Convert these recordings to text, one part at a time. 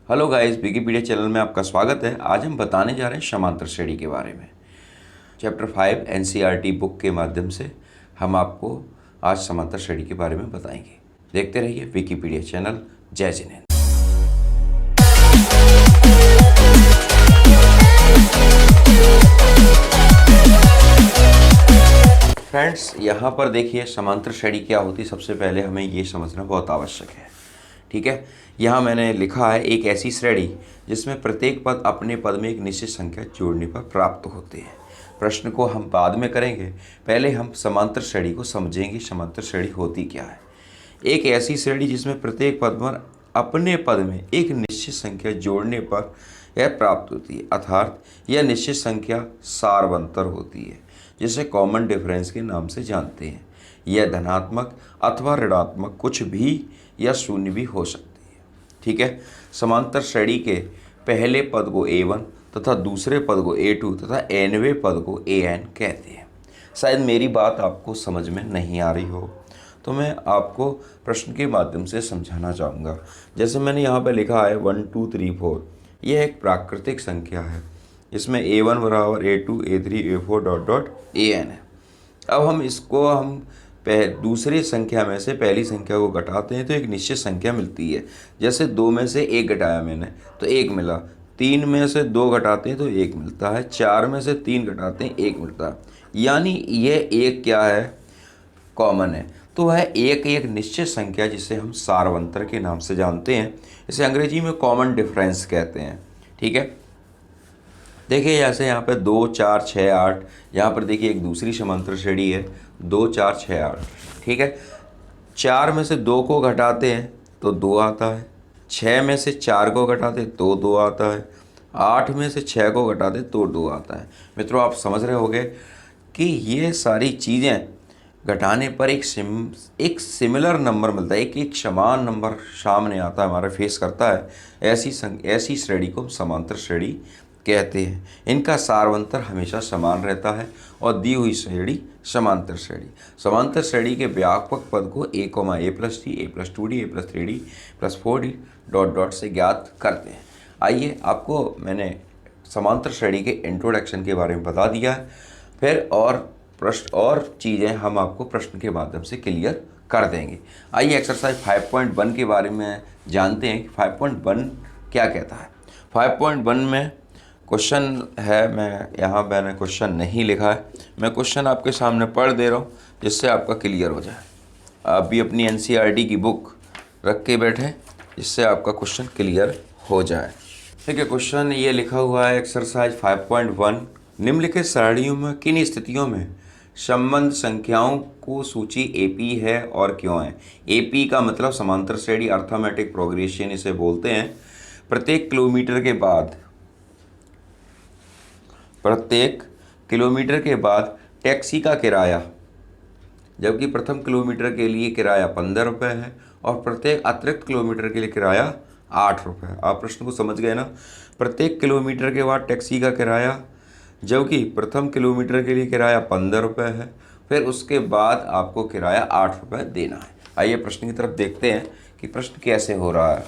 Hello guys, Wikipedia channel में आपका स्वागत है। आज हम बताने जा रहे हैं समांतर श्रेणी के बारे में। चैप्टर 5 एनसीईआरटी बुक के माध्यम से हम आपको आज समांतर श्रेणी के बारे में बताएंगे। देखते रहिए विकिपीडिया चैनल। जय जिनेंद्र। फ्रेंड्स, यहाँ पर देखिए समांतर श्रेणी क्या होती है। सबसे पहले हमें ये समझना बहुत आवश्यक है। ठीक है, यहाँ मैंने लिखा है एक ऐसी श्रेणी जिसमें प्रत्येक पद अपने पद में एक निश्चित संख्या जोड़ने पर प्राप्त होते हैं। प्रश्न को हम बाद में करेंगे, पहले हम समांतर श्रेणी को समझेंगे। समांतर श्रेणी होती क्या है? एक ऐसी श्रेणी जिसमें प्रत्येक पद पर अपने पद में एक निश्चित संख्या जोड़ने पर यह प्राप्त होती है, अर्थात यह निश्चित संख्या सारवंतर होती है, जिसे कॉमन डिफरेंस के नाम से जानते हैं। यह धनात्मक अथवा ऋणात्मक कुछ भी या शून्य भी हो सकती है। ठीक है, समांतर श्रेणी के पहले पद को A1 तथा दूसरे पद को A2 तथा nवें पद को AN कहते हैं। शायद मेरी बात आपको समझ में नहीं आ रही हो तो मैं आपको प्रश्न के माध्यम से समझाना चाहूँगा। जैसे मैंने यहाँ पे लिखा है 1 2 3 4, यह एक प्राकृतिक संख्या है। इसमें A1 बराबर A2 A3 A4 dot dot AN है। अब हम इसको दूसरी संख्या में से पहली संख्या को घटाते हैं तो एक निश्चित संख्या मिलती है। जैसे 2 में से 1 घटाया मैंने तो 1 मिला, 3 में से 2 घटाते हैं तो 1 मिलता है, 4 में से 3 घटाते हैं 1 मिलता है। यानी ये एक क्या है? कॉमन है। तो वह एक निश्चित संख्या जिसे हम सारवंतर के नाम से जानते हैं, इसे अंग्रेजी में कॉमन डिफरेंस कहते हैं। ठीक है, देखिए जैसे यहाँ पे 2 4 6 8, यहाँ पर देखिए एक दूसरी समांतर श्रेणी है 2 4 6 8। ठीक है, 4 में से 2 को घटाते हैं तो 2 आता है, 6 में से 4 को घटाते तो 2 आता है, 8 में से 6 को घटाते तो 2 आता है। मित्रों, आप समझ रहे होंगे कि ये सारी चीज़ें घटाने पर एक सिमिलर नंबर मिलता है, एक समान नंबर सामने आता है, हमारा फेस करता है। ऐसी श्रेणी को हम समांतर श्रेणी कहते हैं। इनका सारवंतर हमेशा समान रहता है और दी हुई श्रेणी समांतर श्रेणी। समांतर श्रेणी के व्यापक पद को a, a plus D, a plus 2d, a plus 3d plus 4d dot dot से ज्ञात करते हैं। आइए, आपको मैंने समांतर श्रेणी के इंट्रोडक्शन के बारे में बता दिया है। फिर और चीज़ें हम आपको प्रश्न के माध्यम से क्लियर कर देंगे। आइए एक्सरसाइज 5.1 के बारे में जानते हैं कि 5.1 क्या कहता है। 5.1 में क्वेश्चन है, मैंने क्वेश्चन नहीं लिखा है, मैं क्वेश्चन आपके सामने पढ़ दे रहा हूँ जिससे आपका क्लियर हो जाए। आप भी अपनी एनसीईआरटी की बुक रख के बैठें जिससे आपका क्वेश्चन क्लियर हो जाए। ठीक है, क्वेश्चन ये लिखा हुआ है एक्सरसाइज 5.1, निम्नलिखित सारणियों में किन स्थितियों में संबंध संख्याओं को सूची AP है और क्यों है? AP का मतलब समांतर श्रेणी, अर्थमेटिक प्रोग्रेशन इसे बोलते हैं। प्रत्येक किलोमीटर के बाद टैक्सी का किराया, जबकि प्रथम किलोमीटर के लिए किराया 15 रुपये है और प्रत्येक अतिरिक्त किलोमीटर के लिए किराया 8 रुपये। आप प्रश्न को समझ गए ना? प्रत्येक किलोमीटर के बाद टैक्सी का किराया, जबकि प्रथम किलोमीटर के लिए किराया 15 रुपये है, फिर उसके बाद आपको किराया 8 रुपये देना है। आइए प्रश्न की तरफ देखते हैं कि प्रश्न कैसे हो रहा है।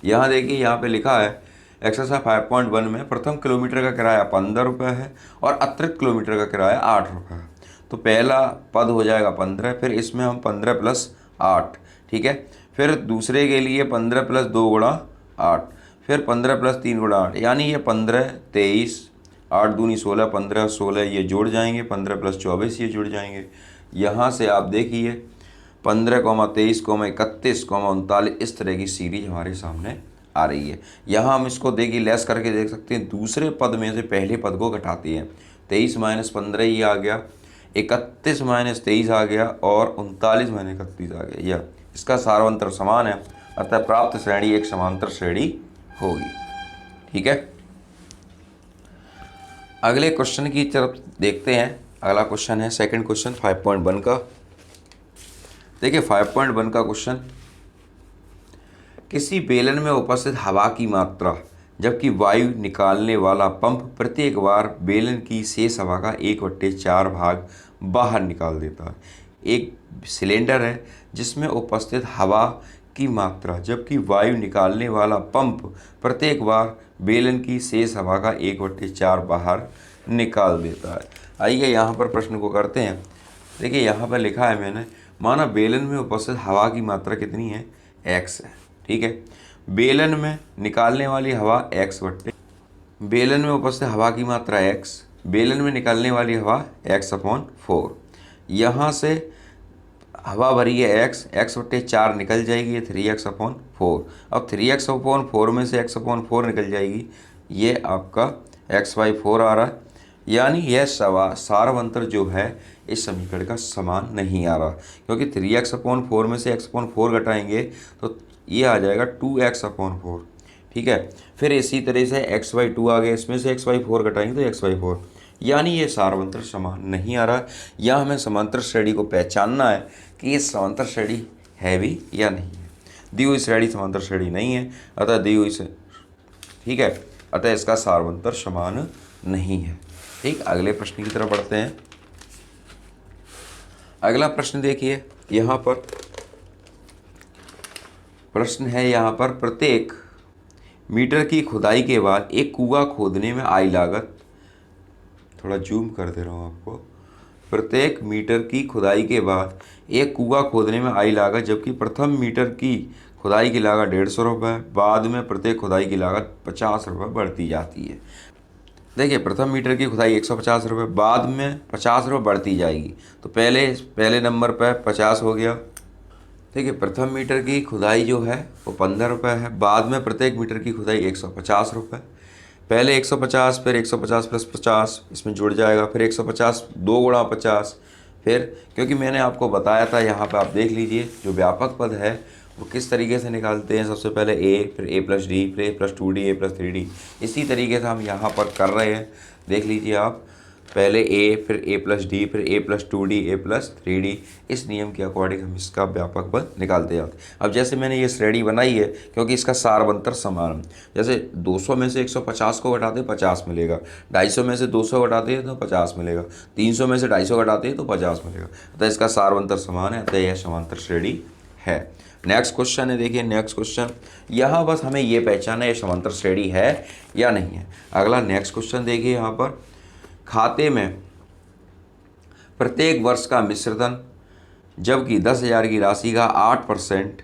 यहाँ देखिए, यहाँ पे लिखा है एक्सरसाइज 5.1 में प्रथम किलोमीटर का किराया 15 रुपये है और अतिरिक्त किलोमीटर का किराया 8 रुपये है। तो पहला पद हो जाएगा 15, फिर इसमें हम 15 प्लस 8। ठीक है, फिर दूसरे के लिए 15 प्लस 2 गुणा 8, फिर 15 प्लस 3 गुणा 8, यानी ये 15 23, 8 दूनी 16, 15 16 ये जुड़ जाएंगे, 15 प्लस 24 ये जुड़ जाएंगे। यहाँ से आप देखिए 15, 23, 31, 39 इस तरह की सीरीज हमारे सामने आ रही है। यहाँ हम इसको देखिए लेस करके देख सकते हैं। दूसरे पद में से पहले पद को घटाते हैं, 23 माइनस 15 ये आ गया, 31 माइनस 23 आ गया और 39 माइनस 31 आ गया। यह इसका सारवंतर समान है, अतः प्राप्त श्रेणी एक समांतर श्रेणी होगी। ठीक है, अगले क्वेश्चन की तरफ देखते हैं। अगला क्वेश्चन है सेकंड क्वेश्चन 5.1 का। देखिए 5.1 का क्वेश्चन, किसी बेलन में उपस्थित हवा की मात्रा जबकि वायु निकालने वाला पंप प्रत्येक बार बेलन की शेष हवा का 1/4 भाग बाहर निकाल देता है। एक सिलेंडर है जिसमें उपस्थित हवा की मात्रा जबकि वायु निकालने वाला पंप प्रत्येक बार बेलन की शेष हवा का 1/4 बाहर निकाल देता है। आइए यहाँ पर प्रश्न को करते हैं। देखिए यहाँ पर लिखा है मैंने, माना बेलन में उपस्थित हवा की मात्रा कितनी है, x है। ठीक है, बेलन में निकालने वाली हवा बेलन में उपस्थित हवा की मात्रा x, बेलन में निकालने वाली हवा x/4। यहाँ से हवा भरी है x/4 निकल जाएगी, ये 3x/4। अब 3x/4 में से x/4 निकल जाएगी, ये आपका x/4 आ रहा है। यानी यह सारव अंतर जो है इस समीकरण का समान नहीं आ रहा, क्योंकि 3x/4 में से x/4 घटाएंगे तो ये आ जाएगा 2x/4। ठीक है, फिर इसी तरह से x/2 आ गया, इसमें से x/4 घटाएंगे तो x/4। यानी ये सारवंतर समान नहीं आ रहा। या हमें समांतर श्रेणी को पहचानना है कि ये समांतर श्रेणी है भी या नहीं है। दी हुई श्रेणी समांतर श्रेणी नहीं है, अतः दी हुई से ठीक है, अतः इसका सारवंतर समान नहीं है। ठीक, अगले प्रश्न की तरफ बढ़ते हैं। अगला प्रश्न देखिए, यहाँ पर प्रश्न है, यहाँ पर प्रत्येक मीटर की खुदाई के बाद एक कुआं खोदने में आई लागत, थोड़ा जूम कर दे रहा हूँ आपको, प्रत्येक मीटर की खुदाई के बाद एक कुआं खोदने में आई लागत जबकि प्रथम मीटर की खुदाई की लागत 150 रुपये, बाद में प्रत्येक खुदाई की लागत 50 रुपये बढ़ती जाती है। देखिए, प्रथम मीटर की खुदाई 150 रुपये, बाद में 50 रुपये बढ़ती जाएगी, तो पहले नंबर पर 50 हो गया। देखिए, प्रथम मीटर की खुदाई जो है वो 15 रुपये है, बाद में प्रत्येक मीटर की खुदाई 150 रुपये। पहले 150, फिर 150 + 50 इसमें जुड़ जाएगा, फिर 150 2 × 50, फिर क्योंकि मैंने आपको बताया था, यहाँ पे आप देख लीजिए जो व्यापक पद है वो किस तरीके से निकालते हैं। सबसे पहले a, फिर a+d, फिर a+2d, a+3d, इसी तरीके से हम यहाँ पर कर रहे हैं। देख लीजिए आप, पहले a, फिर a+d, फिर a+2d, a+3d, इस नियम के अकॉर्डिंग हम इसका व्यापक पद निकालते जाते हैं। अब जैसे मैंने ये श्रेणी बनाई है क्योंकि इसका सारवंतर समान, जैसे 200 में से 150 को घटाते 50 मिलेगा, 250 में से 200 घटाते हैं तो 50 मिलेगा, 300 में से 250 घटाते हैं तो 50 मिलेगा, अतः इसका सारवंतर समान है, अतः यह समांतर श्रेणी है। नेक्स्ट क्वेश्चन है, देखिए नेक्स्ट क्वेश्चन, यहाँ बस हमें ये पहचाना है ये समांतर श्रेणी है या नहीं है। अगला नेक्स्ट क्वेश्चन देखिए, यहाँ पर खाते में प्रत्येक वर्ष का मिश्रधन जबकि 10,000 की राशि का 8%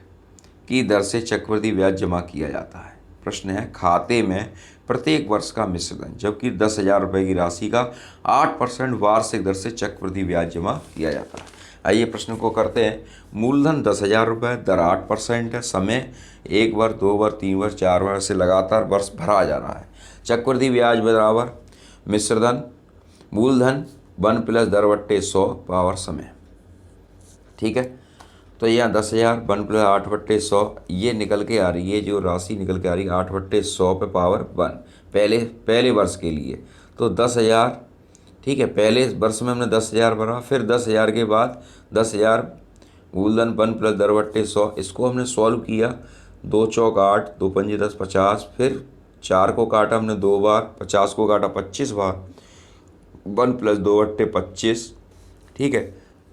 की दर से चक्रवृद्धि ब्याज जमा किया जाता है। प्रश्न है, खाते में प्रत्येक वर्ष का मिश्रधन जबकि 10,000 रुपये की राशि का 8% वार्षिक दर से चक्रवृद्धि ब्याज जमा किया जाता है। आइए प्रश्न को करते हैं। मूलधन 10,000 रुपये, दर 8% है, समय 1 बार, 2 बार, 3 बार, 4 बार से लगातार वर्ष भरा जा रहा है। चक्रवृद्धि ब्याज बराबर मिश्रधन मूलधन 1 + दर बट्टे 100 पावर समय। ठीक है, तो यहाँ 10,000 1 + 8/100 ये निकल के आ रही है, जो राशि निकल के आ रही है 8/100 पे पावर 1 पहले वर्ष के लिए। तो 10,000, ठीक है, पहले वर्ष में हमने 10,000 भरा, फिर 10,000 के बाद 10,000 मूलधन 1 + दर बट्टे 100, इसको हमने सॉल्व किया, 2 चौक 8, 2 पंजे 10, 50, फिर 4 को काटा हमने 2 बार, 50 को काटा 25 बार, 1 + 2/25। ठीक है,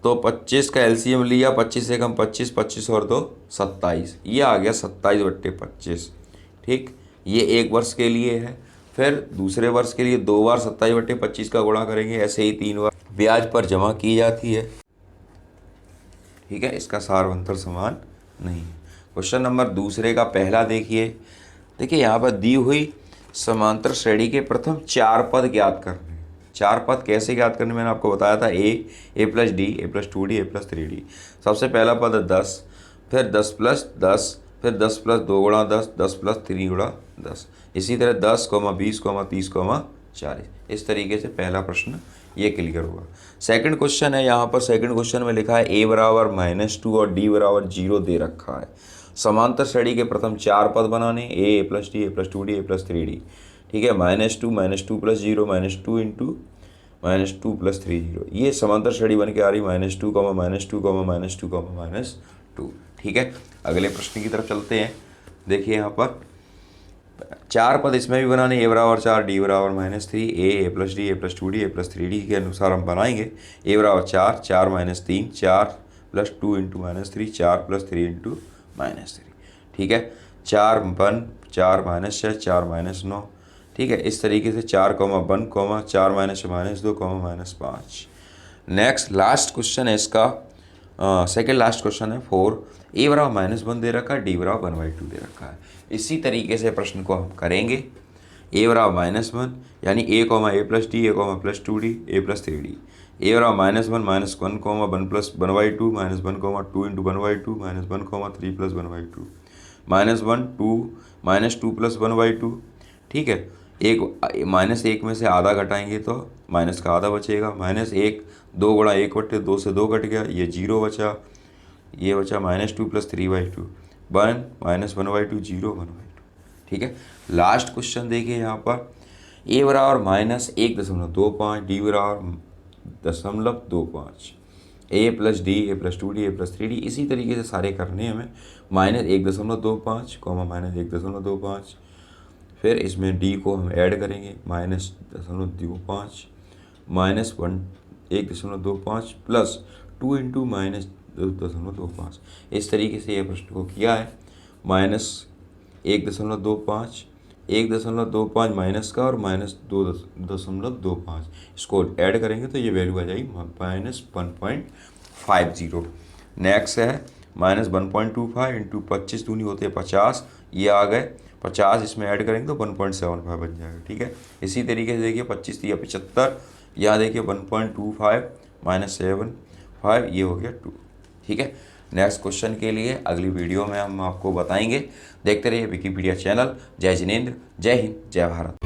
तो 25 का एलसीएम लिया, 25 से कम 25, 25 और 2 27, ये आ गया 27/25। ठीक, ये एक वर्ष के लिए है। फिर दूसरे वर्ष के लिए 2 बार 27/25 का गुणा करेंगे, ऐसे ही 3 बार ब्याज पर जमा की जाती है। ठीक है, इसका सारवंतर समान नहीं है। क्वेश्चन नंबर दूसरे का पहला देखिए, यहाँ पर दी हुई समांतर श्रेणी के प्रथम 4 पद ज्ञात करने। 4 पद कैसे ज्ञात करने, मैंने आपको बताया था, a+d, a+2d, a+3d। सबसे पहला पद है 10, फिर 10 + 10, फिर 10 + 2 × 10, 10 + 3 × 10, इसी तरह 10, 20, 30, 40। इस तरीके से पहला प्रश्न ये क्लियर हुआ। सेकंड क्वेश्चन है, यहाँ पर सेकंड क्वेश्चन में लिखा है a बराबर -2 और d बराबर 0 दे रखा है। समांतर श्रेणी के प्रथम 4 पद बनाने, a+d, a+2d, a+3d। ठीक है, -2, -2 + 0, -2 × -2 + 3 0, ये समांतर श्रेणी बन के आ रही -2, -2, -2। ठीक है, अगले प्रश्न की तरफ चलते हैं। देखिए यहाँ पर 4 पद इसमें भी बनाने, a बराबर 4, d बराबर -3, a+d, a+2d, a+3d के अनुसार हम बनाएंगे। a बराबर 4, 4 - 3, 4 + 2 × -3, 4 + 3 × -3। ठीक है, 4 1 4 -6 4 -9। ठीक है, इस तरीके से 4 1 4 -2 -5। नेक्स्ट लास्ट क्वेश्चन है इसका, सेकेंड लास्ट क्वेश्चन है 4। ए बराबर -1 दे रखा है, डी बराबर 1/2 दे रखा है। इसी तरीके से प्रश्न को हम करेंगे। ए बराबर -1 यानी a a plus D, a plus 2d, a plus 3d। ए बराबर -1 -1 1 प्लस 1/2 -1 2 इंटू 1/2 -1 3 प्लस 1/2 -1 2 प्लस 1/2। ठीक है, -1 में से आधा घटाएंगे तो माइनस का आधा बचेगा। -1 2 गुणा 1/2 से 2 घट गया, ये 0 बचा। ये बचा -2 प्लस 3/2 1 -1/2 0 1/2। ठीक है, लास्ट क्वेश्चन देखिए यहाँ पर। ए बराबर -1.25, डी बराबर 0.25, ए प्लस डी, ए प्लस 2d, ए प्लस 3d। इसी तरीके से सारे करने हैं हमें। -1.25 -1.25, फिर इसमें डी को हम ऐड करेंगे -0.25 -1.25 प्लस 2 इंटू -0.25। इस तरीके से ये प्रश्न को किया है। -1.25 1.25 माइनस का और -2.25, इसको ऐड करेंगे तो ये वैल्यू आ जाएगी -1.50। नेक्स्ट है -1.25 इंटू 25 दूनी होते हैं 50, ये आ गए 50, इसमें ऐड करेंगे तो 1.75 बन जाएगा। ठीक है, इसी तरीके से देखिए 25 या 75, यहाँ देखिए 1.25 -7.5, ये हो गया 2। ठीक है, नेक्स्ट क्वेश्चन के लिए अगली वीडियो में हम आपको बताएंगे। देखते रहिए विकिपीडिया चैनल। जय जिनेंद्र, जय हिंद, जय भारत।